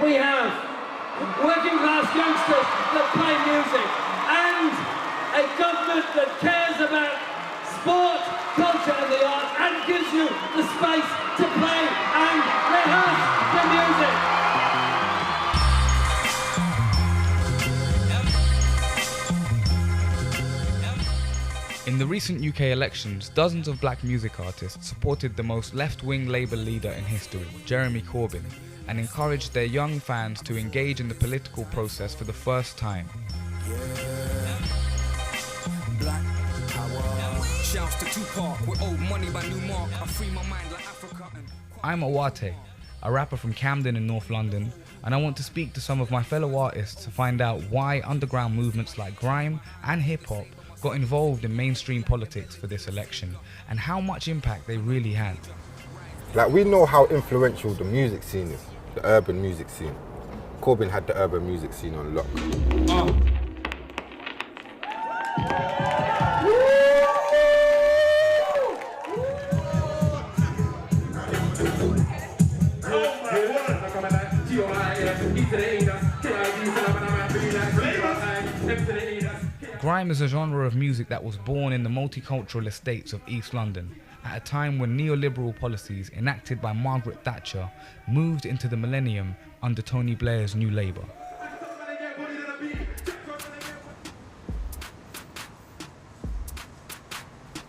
we have working class youngsters that play music, and a government that cares about sport, culture and the arts, and gives you the space to play and rehearse the music. In the recent UK elections, dozens of black music artists supported the most left-wing Labour leader in history, Jeremy Corbyn, and encouraged their young fans to engage in the political process for the first time. I'm Awate, a rapper from Camden in North London, and I want to speak to some of my fellow artists to find out why underground movements like grime and hip hop got involved in mainstream politics for this election, and how much impact they really had. Like, we know how influential the music scene is, the urban music scene. Corbyn had the urban music scene on lock. Grime is a genre of music that was born in the multicultural estates of East London at a time when neoliberal policies enacted by Margaret Thatcher moved into the millennium under Tony Blair's New Labour.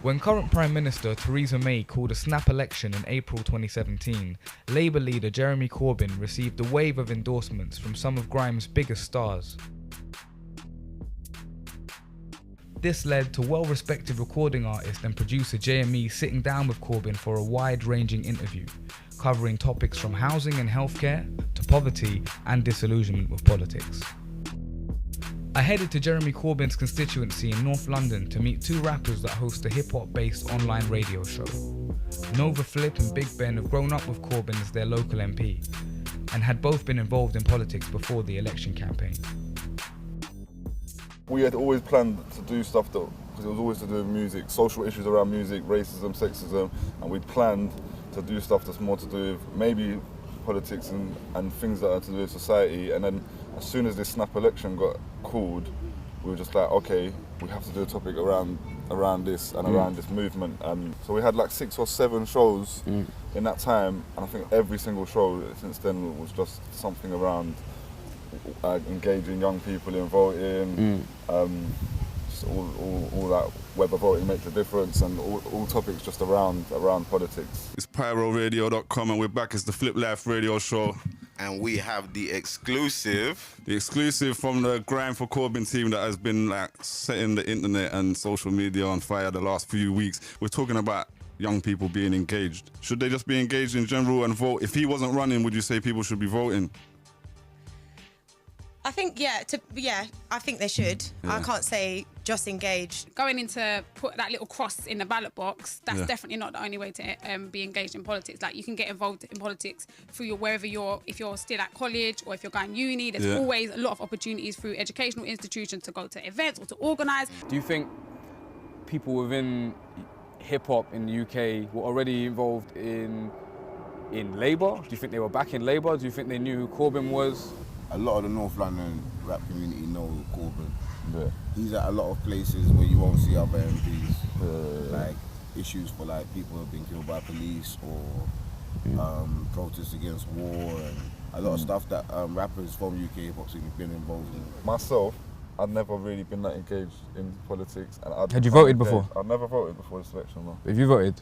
When current Prime Minister Theresa May called a snap election in April 2017, Labour leader Jeremy Corbyn received a wave of endorsements from some of Grime's biggest stars. This led to well-respected recording artist and producer JME sitting down with Corbyn for a wide-ranging interview, covering topics from housing and healthcare to poverty and disillusionment with politics. I headed to Jeremy Corbyn's constituency in North London to meet two rappers that host a hip-hop based online radio show. Nova Flip and Big Ben have grown up with Corbyn as their local MP and had both been involved in politics before the election campaign. We had always planned to do stuff that, because it was always to do with music, social issues around music, racism, sexism, and we'd planned to do stuff that's more to do with maybe politics and things that are to do with society. And then as soon as this snap election got called, we were just like, okay, we have to do a topic around this and around this movement. So we had like 6 or 7 shows in that time, and I think every single show since then was just something around engaging young people in voting, just all that, whether voting makes a difference, and all topics just around politics. It's pyroradio.com and we're back. It's the Flip Life radio show. And we have the exclusive from the Grime for Corbyn team that has been like setting the internet and social media on fire the last few weeks. We're talking about young people being engaged. Should they just be engaged in general and vote? If he wasn't running, would you say people should be voting? I think, I think they should. Yeah. I can't say just engage. Going into put that little cross in the ballot box, that's definitely not the only way to be engaged in politics. Like, you can get involved in politics through if you're still at college or if you're going uni, there's always a lot of opportunities through educational institutions to go to events or to organise. Do you think people within hip-hop in the UK were already involved in Labour? Do you think they were back in Labour? Do you think they knew who Corbyn was? A lot of the North London rap community know Corbyn. Yeah. He's at a lot of places where you won't see other MPs. Like issues for like people who have been killed by police or protests against war, and a lot of stuff that rappers from UK hip hop scene have been involved in. Myself, I've never really been that engaged in politics. And had you voted before? I've never voted before this election, no. Have you voted?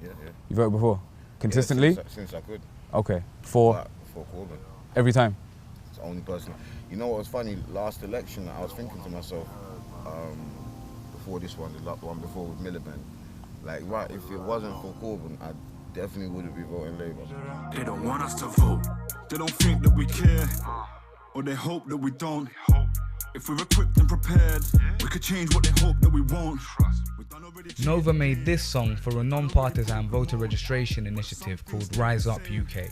Yeah. You voted before? Consistently? Yeah, since I could. Okay. For Corbyn. Every time? It's the only person. You know what was funny? Last election, I was thinking to myself, before this one, the one before with Miliband, like, right, if it wasn't for Corbyn, I definitely wouldn't be voting Labour. They don't want us to vote. They don't think that we care, or they hope that we don't. If we're equipped and prepared, we could change what they hope that we won't. Nova made this song for a non-partisan voter registration initiative called Rise Up UK.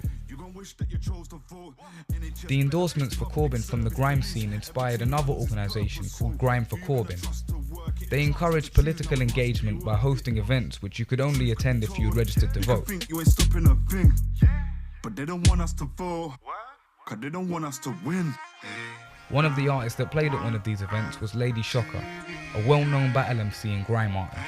The endorsements for Corbyn from the grime scene inspired another organisation called Grime for Corbyn. They encouraged political engagement by hosting events which you could only attend if you had registered to vote. But they don't want us to vote. 'cause they don't want us to win. One of the artists that played at one of these events was Lady Shocker, a well-known battle MC and grime artist.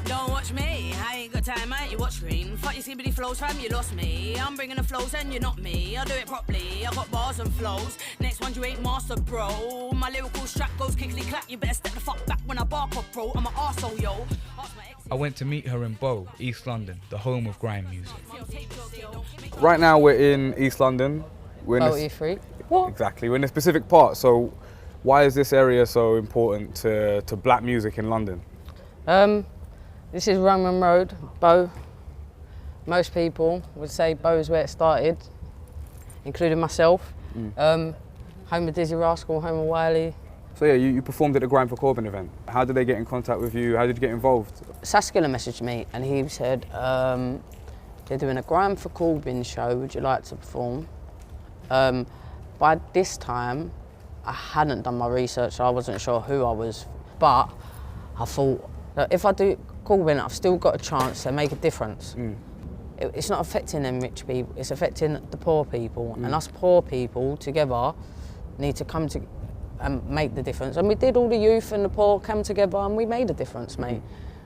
Don't watch me, I ain't got time, mate, you watch screen. Fuck your skibbity flows, fam, you lost me. I'm bringing the flows and you're not me. I do it properly, I got bars and flows. Next one you ain't master, bro. My lyrical strap goes kickly clap, you better step the fuck back when I bark up, bro. I'm an arsehole, yo. I went to meet her in Bow, East London, the home of grime music. Right now we're in East London. We're in E3. What? Exactly, we're in a specific part, so why is this area so important to black music in London? This is Roman Road, Bow. Most people would say Bow is where it started, including myself. Home of Dizzy Rascal, home of Wiley. So yeah, you performed at the Grime for Corbyn event. How did they get in contact with you? How did you get involved? Saskilla messaged me and he said, they're doing a Grime for Corbyn show, would you like to perform? By this time, I hadn't done my research, so I wasn't sure who I was, but I thought that if I do Corbyn, I've still got a chance to make a difference. It's not affecting them rich people, it's affecting the poor people, and us poor people together need to come to and make the difference. And we did, all the youth and the poor come together and we made a difference, mate.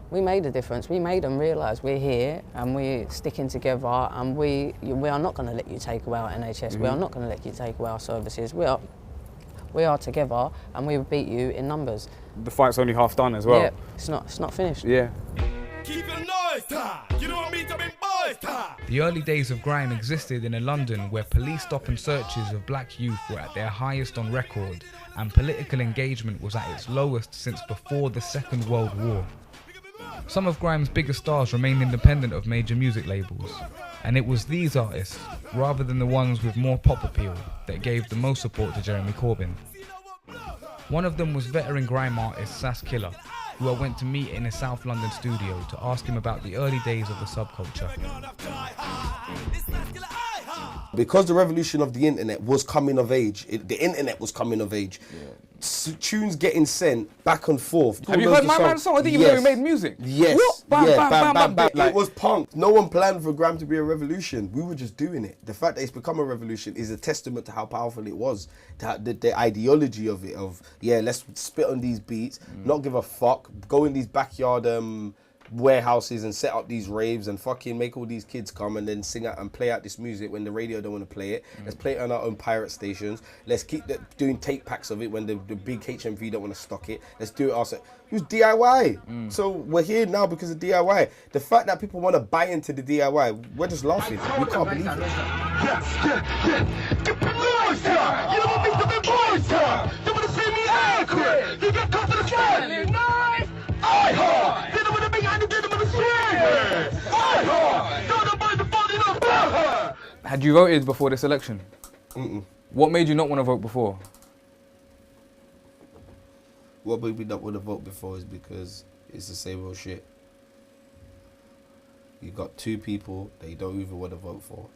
We made a difference. We made them realise we're here and we're sticking together, and we are not going to let you take away our NHS. We are not going to let you take away our services. We are together and we will beat you in numbers. The fight's only half done as well. Yeah, it's not finished. Yeah. Keep your noise time. You know what I mean? I mean boys time. The early days of grime existed in a London where police stop and searches of black youth were at their highest on record, and political engagement was at its lowest since before the Second World War. Some of grime's biggest stars remained independent of major music labels, and it was these artists, rather than the ones with more pop appeal, that gave the most support to Jeremy Corbyn. One of them was veteran grime artist Saskilla, who I went to meet in his South London studio to ask him about the early days of the subculture. Because the revolution of the internet was coming of age, the internet was coming of age, tunes getting sent back and forth. Have you heard my man's song? I didn't even know he made music. Yes. What? Bam, yeah, bam, bam, bam, bam. Like, it was punk. No one planned for grime to be a revolution. We were just doing it. The fact that it's become a revolution is a testament to how powerful it was. The ideology of it, let's spit on these beats, not give a fuck, go in these backyard warehouses and set up these raves and fucking make all these kids come and then sing out and play out this music when the radio don't want to play it. Let's play it on our own pirate stations. Let's keep doing tape packs of it when the big HMV don't want to stock it. Let's do it ourselves. It was DIY. So we're here now because of DIY. The fact that people want to buy into the DIY, we're just laughing. We can't believe it. Get the noise time. You know what means to be boys time. You want to see me accurate. You get caught to the side. Nice. I heart. Did it with a big hand, did it with a swing. I heart. Don't nobody before you know about her. Had you voted before this election? What made you not want to vote before? What made me not want to vote before is because it's the same old shit. You got two people that you don't even want to vote for,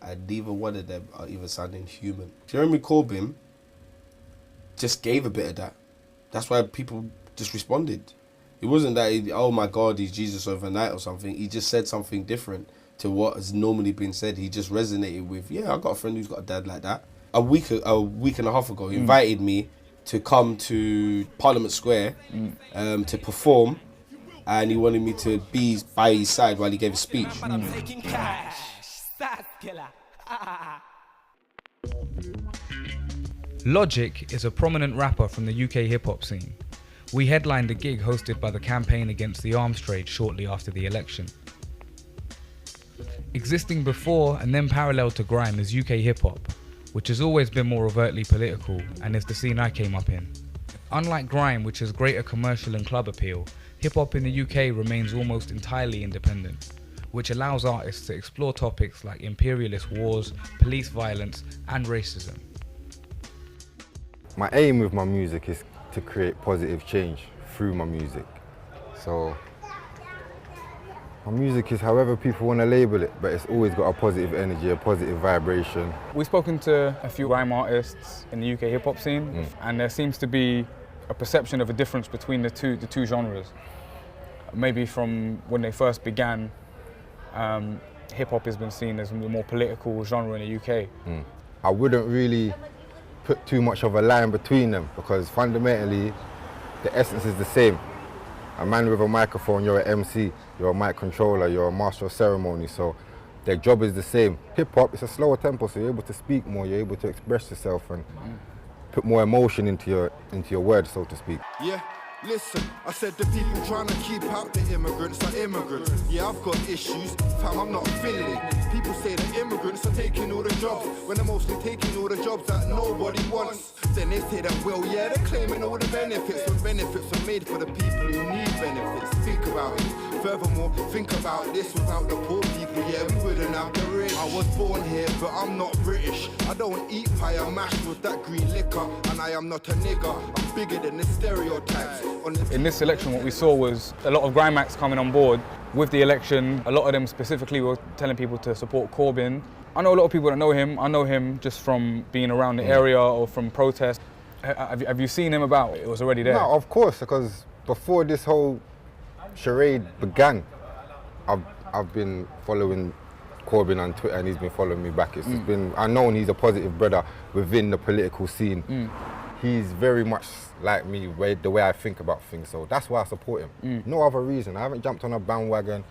and neither one of them are even sounding human. Jeremy Corbyn just gave a bit of that. That's why people just responded. It wasn't that, oh my God, he's Jesus overnight or something. He just said something different to what has normally been said. He just resonated with, I got a friend who's got a dad like that. A week and a half ago, he invited me to come to Parliament Square to perform, and he wanted me to be by his side while he gave a speech. Logic is a prominent rapper from the UK hip-hop scene. We headlined a gig hosted by the Campaign Against the Arms Trade shortly after the election. Existing before and then parallel to grime is UK hip-hop, which has always been more overtly political and is the scene I came up in. Unlike grime, which has greater commercial and club appeal, hip-hop in the UK remains almost entirely independent, which allows artists to explore topics like imperialist wars, police violence, and racism. My aim with my music is to create positive change through my music. So my music is however people want to label it, but it's always got a positive energy, a positive vibration. We've spoken to a few grime artists in the UK hip-hop scene, and there seems to be a perception of a difference between the two genres. Maybe from when they first began, hip hop has been seen as the more political genre in the UK. I wouldn't really put too much of a line between them because fundamentally the essence is the same. A man with a microphone, you're an MC, you're a mic controller, you're a master of ceremony, so their job is the same. Hip hop, it's a slower tempo, so you're able to speak more, you're able to express yourself and put more emotion into your words, so to speak. Yeah, listen, I said the people trying to keep out the immigrants are immigrants. Yeah, I've got issues, fam, I'm not feeling it. People say the immigrants are taking all the jobs, when they're mostly taking all the jobs that nobody wants. Then they say that, well, yeah, they're claiming all the benefits, when benefits are made for the people who need benefits. Think about it. Furthermore, think about this, without the poor people, yeah, we wouldn't have the rich. I was born here, but I'm not British. I don't eat pie, I'm mashed with that green liquor, and I am not a nigger. I'm bigger than the stereotypes. In this election, what we saw was a lot of grime acts coming on board with the election. A lot of them specifically were telling people to support Corbyn. I know a lot of people that know him. I know him just from being around the area or from protests. Have you seen him about? It was already there. No, of course, because before this whole charade began, I've been following Corbyn on Twitter and he's been following me back. It's just been, I know he's a positive brother within the political scene. He's very much like me, the way I think about things, so that's why I support him. No other reason. I haven't jumped on a bandwagon.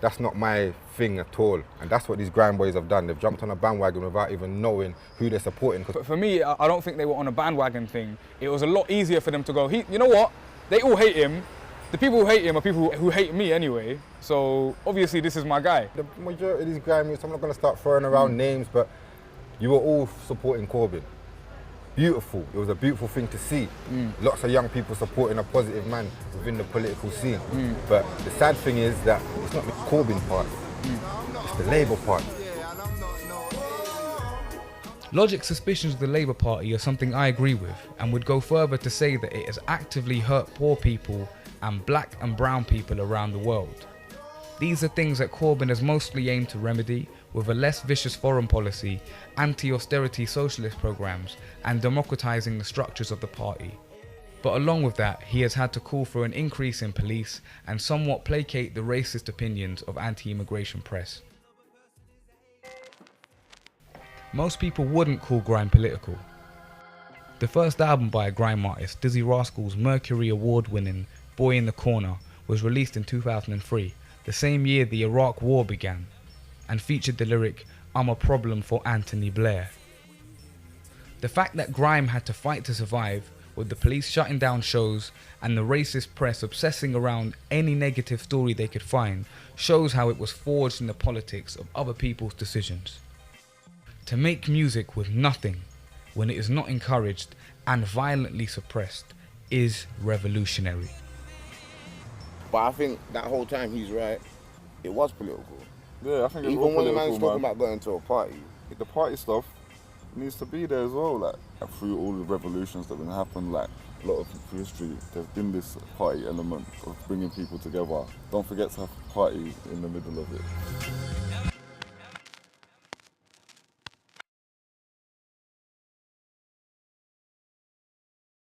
That's not my thing at all, and that's what these grime boys have done. They've jumped on a bandwagon without even knowing who they're supporting. For me, I don't think they were on a bandwagon thing. It was a lot easier for them to go, you know what, they all hate him. The people who hate him are people who hate me anyway, so obviously this is my guy. The majority of these grime youths, I'm not going to start throwing around names, but you were all supporting Corbyn. Beautiful, it was a beautiful thing to see. Lots of young people supporting a positive man within the political scene. But the sad thing is that it's not the Corbyn part, it's the Labour part. Logic's suspicions of the Labour Party are something I agree with, and would go further to say that it has actively hurt poor people and black and brown people around the world. These are things that Corbyn has mostly aimed to remedy with a less vicious foreign policy, anti-austerity socialist programmes and democratising the structures of the party. But along with that, he has had to call for an increase in police and somewhat placate the racist opinions of anti-immigration press. Most people wouldn't call grime political. The first album by a grime artist, Dizzy Rascal's Mercury Award-winning Boy in the Corner, was released in 2003, the same year the Iraq War began, and featured the lyric, "I'm a problem for Anthony Blair." The fact that grime had to fight to survive, with the police shutting down shows and the racist press obsessing around any negative story they could find, shows how it was forged in the politics of other people's decisions. To make music with nothing, when it is not encouraged and violently suppressed, is revolutionary. But I think that whole time he's right, it was political. Yeah, I think it's even when the man's talking about going to a party. The party stuff needs to be there as well. Like through all the revolutions that have been happening, like a lot of history, there's been this party element of bringing people together. Don't forget to have a party in the middle of it.